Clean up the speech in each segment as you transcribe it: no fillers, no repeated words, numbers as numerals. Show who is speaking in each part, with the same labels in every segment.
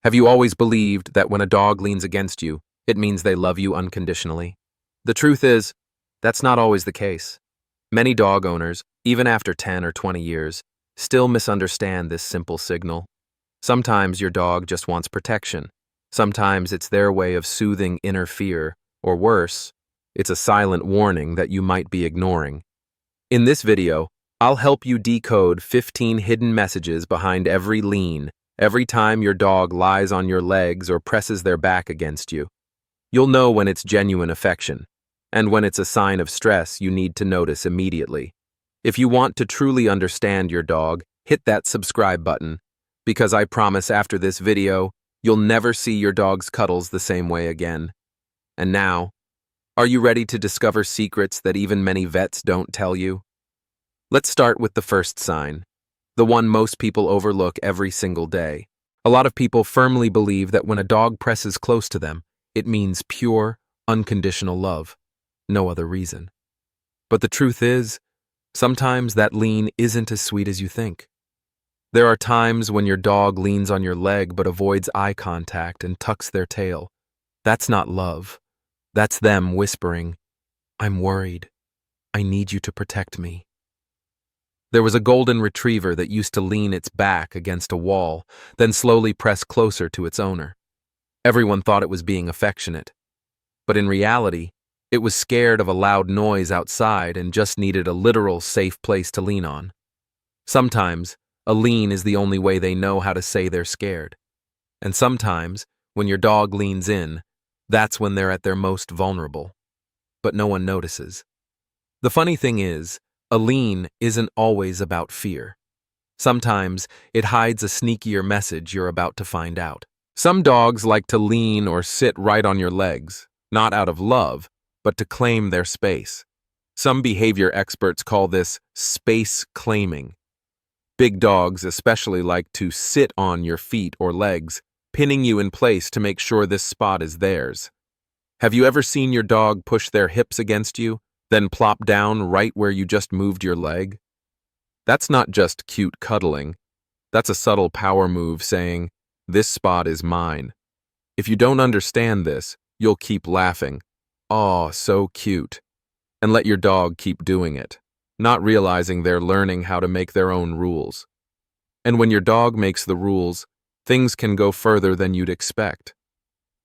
Speaker 1: Have you always believed that when a dog leans against you, it means they love you unconditionally? The truth is, that's not always the case. Many dog owners, even after 10 or 20 years, still misunderstand this simple signal. Sometimes your dog just wants protection. Sometimes it's their way of soothing inner fear, or worse, it's a silent warning that you might be ignoring. In this video, I'll help you decode 15 hidden messages behind every lean, every time your dog lies on your legs or presses their back against you. You'll know when it's genuine affection, and when it's a sign of stress you need to notice immediately. If you want to truly understand your dog, hit that subscribe button, because I promise after this video, you'll never see your dog's cuddles the same way again. And now, are you ready to discover secrets that even many vets don't tell you? Let's start with the first sign, the one most people overlook every single day. A lot of people firmly believe that when a dog presses close to them, it means pure, unconditional love. No other reason. But the truth is, sometimes that lean isn't as sweet as you think. There are times when your dog leans on your leg but avoids eye contact and tucks their tail. That's not love. That's them whispering, "I'm worried. I need you to protect me." There was a golden retriever that used to lean its back against a wall, then slowly press closer to its owner. Everyone thought it was being affectionate. But in reality, it was scared of a loud noise outside and just needed a literal safe place to lean on. Sometimes, a lean is the only way they know how to say they're scared. And sometimes, when your dog leans in, that's when they're at their most vulnerable. But no one notices. The funny thing is, a lean isn't always about fear. Sometimes, it hides a sneakier message you're about to find out. Some dogs like to lean or sit right on your legs, not out of love, but to claim their space. Some behavior experts call this space claiming. Big dogs especially like to sit on your feet or legs, pinning you in place to make sure this spot is theirs. Have you ever seen your dog push their hips against you, then plop down right where you just moved your leg? That's not just cute cuddling. That's a subtle power move saying, "This spot is mine." If you don't understand this, you'll keep laughing, "Aw, so cute," and let your dog keep doing it, not realizing they're learning how to make their own rules. And when your dog makes the rules, things can go further than you'd expect.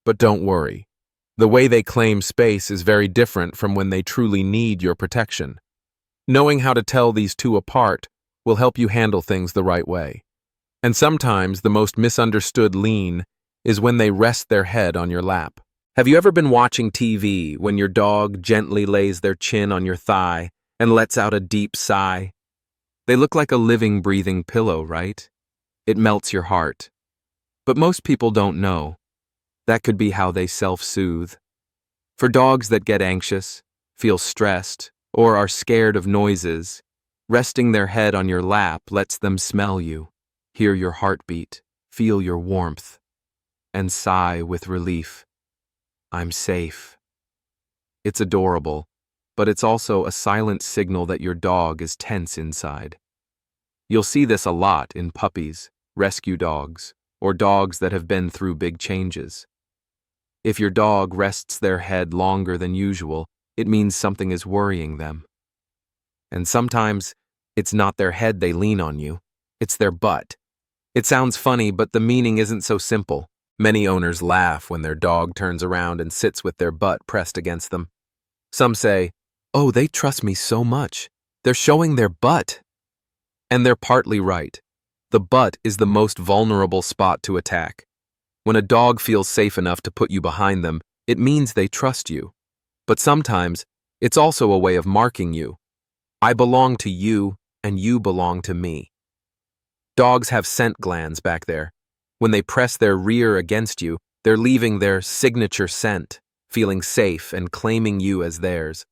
Speaker 1: But don't worry. The way they claim space is very different from when they truly need your protection. Knowing how to tell these two apart will help you handle things the right way. And sometimes the most misunderstood lean is when they rest their head on your lap. Have you ever been watching TV when your dog gently lays their chin on your thigh and lets out a deep sigh? They look like a living, breathing pillow, right? It melts your heart. But most people don't know. That could be how they self-soothe. For dogs that get anxious, feel stressed, or are scared of noises, resting their head on your lap lets them smell you, hear your heartbeat, feel your warmth, and sigh with relief. "I'm safe." It's adorable, but it's also a silent signal that your dog is tense inside. You'll see this a lot in puppies, rescue dogs, or dogs that have been through big changes. If your dog rests their head longer than usual, it means something is worrying them. And sometimes, it's not their head they lean on you, it's their butt. It sounds funny, but the meaning isn't so simple. Many owners laugh when their dog turns around and sits with their butt pressed against them. Some say, "Oh, they trust me so much. They're showing their butt." And they're partly right. The butt is the most vulnerable spot to attack. When a dog feels safe enough to put you behind them, it means they trust you. But sometimes, it's also a way of marking you. I belong to you, and you belong to me. Dogs have scent glands back there. When they press their rear against you, they're leaving their signature scent, feeling safe and claiming you as theirs.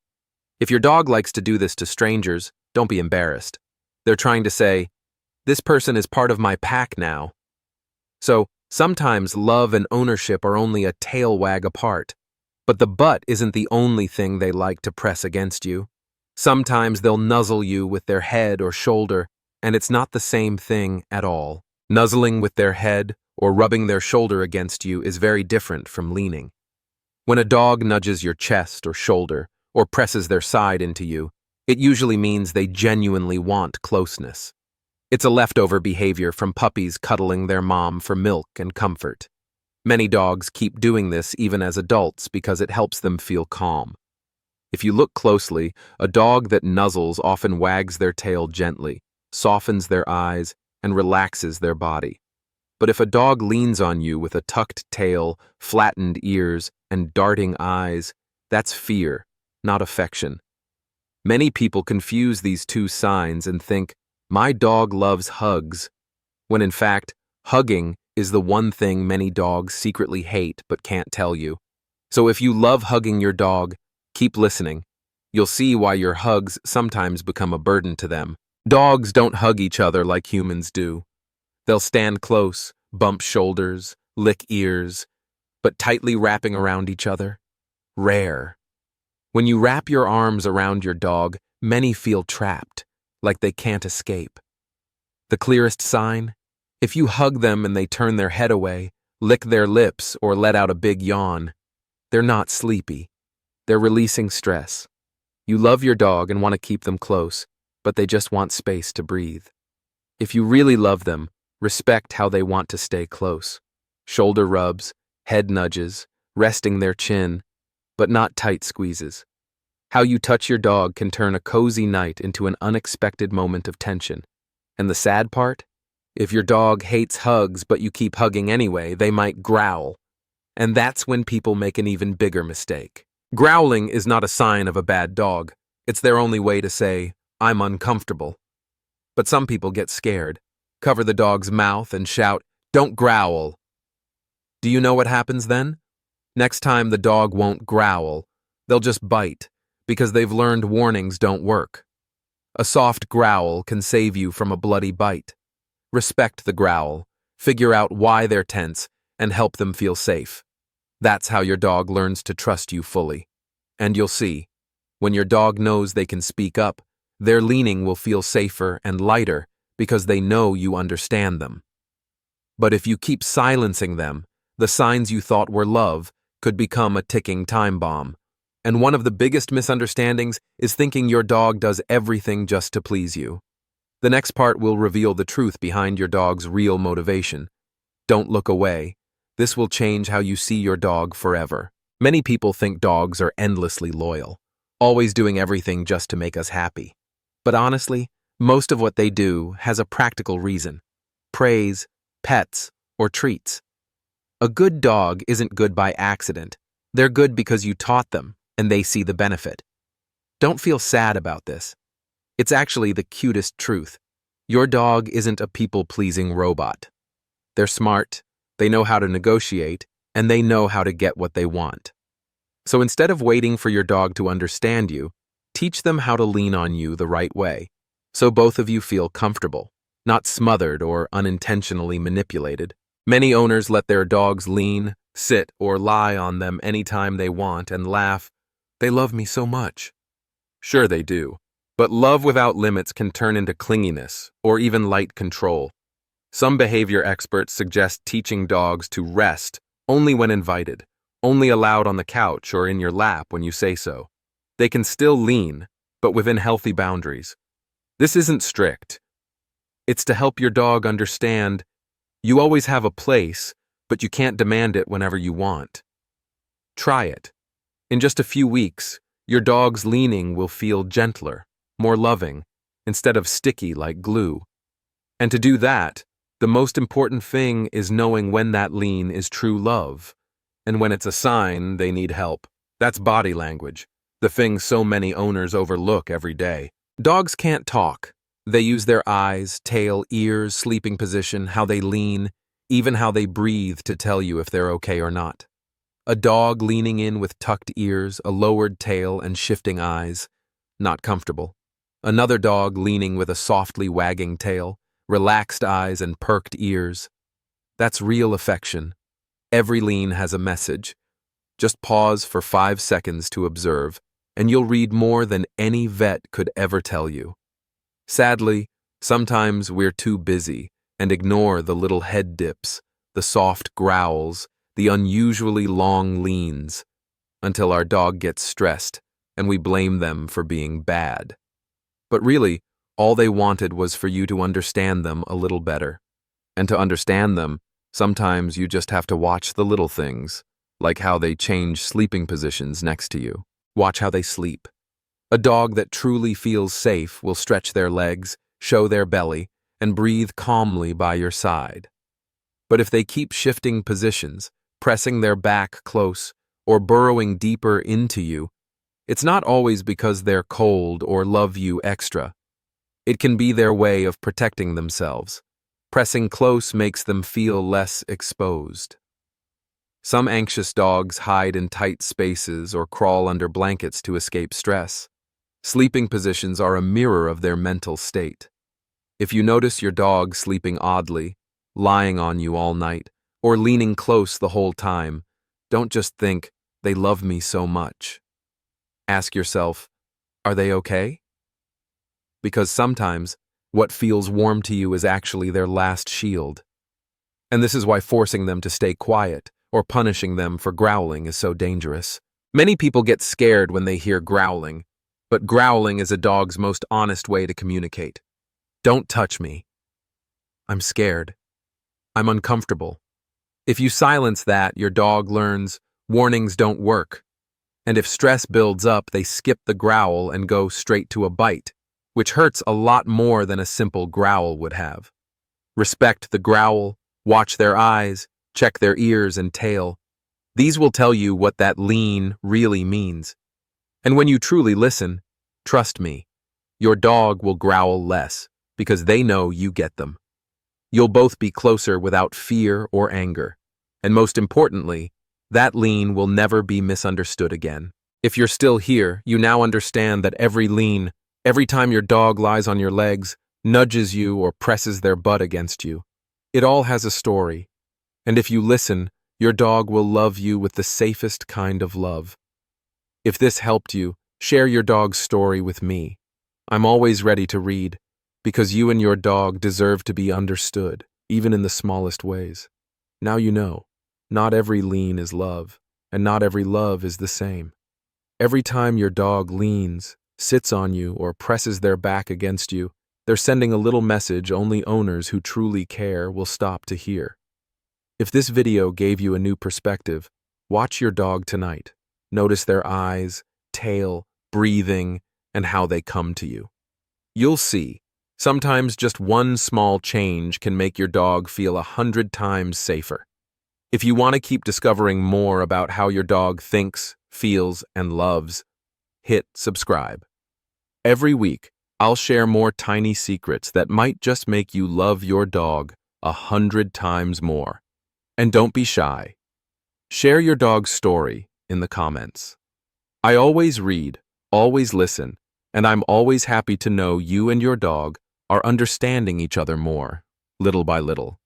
Speaker 1: If your dog likes to do this to strangers, don't be embarrassed. They're trying to say, "This person is part of my pack now." So, sometimes love and ownership are only a tail wag apart. But the butt isn't the only thing they like to press against you. Sometimes they'll nuzzle you with their head or shoulder, and it's not the same thing at all. Nuzzling with their head or rubbing their shoulder against you is very different from leaning. When a dog nudges your chest or shoulder, or presses their side into you, it usually means they genuinely want closeness. It's a leftover behavior from puppies cuddling their mom for milk and comfort. Many dogs keep doing this even as adults because it helps them feel calm. If you look closely, a dog that nuzzles often wags their tail gently, softens their eyes, and relaxes their body. But if a dog leans on you with a tucked tail, flattened ears, and darting eyes, that's fear, not affection. Many people confuse these two signs and think, "My dog loves hugs," when in fact, hugging is the one thing many dogs secretly hate but can't tell you. So if you love hugging your dog, keep listening. You'll see why your hugs sometimes become a burden to them. Dogs don't hug each other like humans do. They'll stand close, bump shoulders, lick ears, but tightly wrapping around each other? Rare. When you wrap your arms around your dog, many feel trapped, like they can't escape. The clearest sign? If you hug them and they turn their head away, lick their lips, or let out a big yawn, they're not sleepy. They're releasing stress. You love your dog and want to keep them close, but they just want space to breathe. If you really love them, respect how they want to stay close. Shoulder rubs, head nudges, resting their chin, but not tight squeezes. How you touch your dog can turn a cozy night into an unexpected moment of tension. And the sad part? If your dog hates hugs but you keep hugging anyway, they might growl. And that's when people make an even bigger mistake. Growling is not a sign of a bad dog. It's their only way to say, "I'm uncomfortable." But some people get scared, cover the dog's mouth and shout, "Don't growl." Do you know what happens then? Next time the dog won't growl, they'll just bite, because they've learned warnings don't work. A soft growl can save you from a bloody bite. Respect the growl, figure out why they're tense, and help them feel safe. That's how your dog learns to trust you fully. And you'll see, when your dog knows they can speak up, their leaning will feel safer and lighter because they know you understand them. But if you keep silencing them, the signs you thought were love could become a ticking time bomb. And one of the biggest misunderstandings is thinking your dog does everything just to please you. The next part will reveal the truth behind your dog's real motivation. Don't look away. This will change how you see your dog forever. Many people think dogs are endlessly loyal, always doing everything just to make us happy. But honestly, most of what they do has a practical reason: praise, pets, or treats. A good dog isn't good by accident. They're good because you taught them, and they see the benefit. Don't feel sad about this. It's actually the cutest truth. Your dog isn't a people-pleasing robot. They're smart, they know how to negotiate, and they know how to get what they want. So instead of waiting for your dog to understand you, teach them how to lean on you the right way, so both of you feel comfortable, not smothered or unintentionally manipulated. Many owners let their dogs lean, sit, or lie on them anytime they want and laugh, "They love me so much." Sure they do, but love without limits can turn into clinginess or even light control. Some behavior experts suggest teaching dogs to rest only when invited, only allowed on the couch or in your lap when you say so. They can still lean, but within healthy boundaries. This isn't strict. It's to help your dog understand you always have a place, but you can't demand it whenever you want. Try it. In just a few weeks, your dog's leaning will feel gentler, more loving, instead of sticky like glue. And to do that, the most important thing is knowing when that lean is true love, and when it's a sign they need help. That's body language, the thing so many owners overlook every day. Dogs can't talk. They use their eyes, tail, ears, sleeping position, how they lean, even how they breathe to tell you if they're okay or not. A dog leaning in with tucked ears, a lowered tail, and shifting eyes, not comfortable. Another dog leaning with a softly wagging tail, relaxed eyes, and perked ears. That's real affection. Every lean has a message. Just pause for 5 seconds to observe, and you'll read more than any vet could ever tell you. Sadly, sometimes we're too busy and ignore the little head dips, the soft growls, the unusually long leans, until our dog gets stressed and we blame them for being bad. But really, all they wanted was for you to understand them a little better. And to understand them, sometimes you just have to watch the little things, like how they change sleeping positions next to you. Watch how they sleep. A dog that truly feels safe will stretch their legs, show their belly, and breathe calmly by your side. But if they keep shifting positions, pressing their back close, or burrowing deeper into you, it's not always because they're cold or love you extra. It can be their way of protecting themselves. Pressing close makes them feel less exposed. Some anxious dogs hide in tight spaces or crawl under blankets to escape stress. Sleeping positions are a mirror of their mental state. If you notice your dog sleeping oddly, lying on you all night, or leaning close the whole time, don't just think, "They love me so much." Ask yourself, are they okay? Because sometimes, what feels warm to you is actually their last shield. And this is why forcing them to stay quiet or punishing them for growling is so dangerous. Many people get scared when they hear growling, but growling is a dog's most honest way to communicate. Don't touch me. I'm scared. I'm uncomfortable. If you silence that, your dog learns warnings don't work. And if stress builds up, they skip the growl and go straight to a bite, which hurts a lot more than a simple growl would have. Respect the growl, watch their eyes, check their ears and tail. These will tell you what that lean really means. And when you truly listen, trust me, your dog will growl less because they know you get them. You'll both be closer without fear or anger. And most importantly, that lean will never be misunderstood again. If you're still here, you now understand that every lean, every time your dog lies on your legs, nudges you or presses their butt against you, it all has a story. And if you listen, your dog will love you with the safest kind of love. If this helped you, share your dog's story with me. I'm always ready to read, because you and your dog deserve to be understood, even in the smallest ways. Now you know, not every lean is love, and not every love is the same. Every time your dog leans, sits on you, or presses their back against you, they're sending a little message only owners who truly care will stop to hear. If this video gave you a new perspective, watch your dog tonight. Notice their eyes, tail, breathing, and how they come to you. You'll see, sometimes just one small change can make your dog feel 100 times safer. If you want to keep discovering more about how your dog thinks, feels, and loves, hit subscribe. Every week, I'll share more tiny secrets that might just make you love your dog 100 times more. And don't be shy. Share your dog's story in the comments. I always read, always listen, and I'm always happy to know you and your dog are understanding each other more, little by little.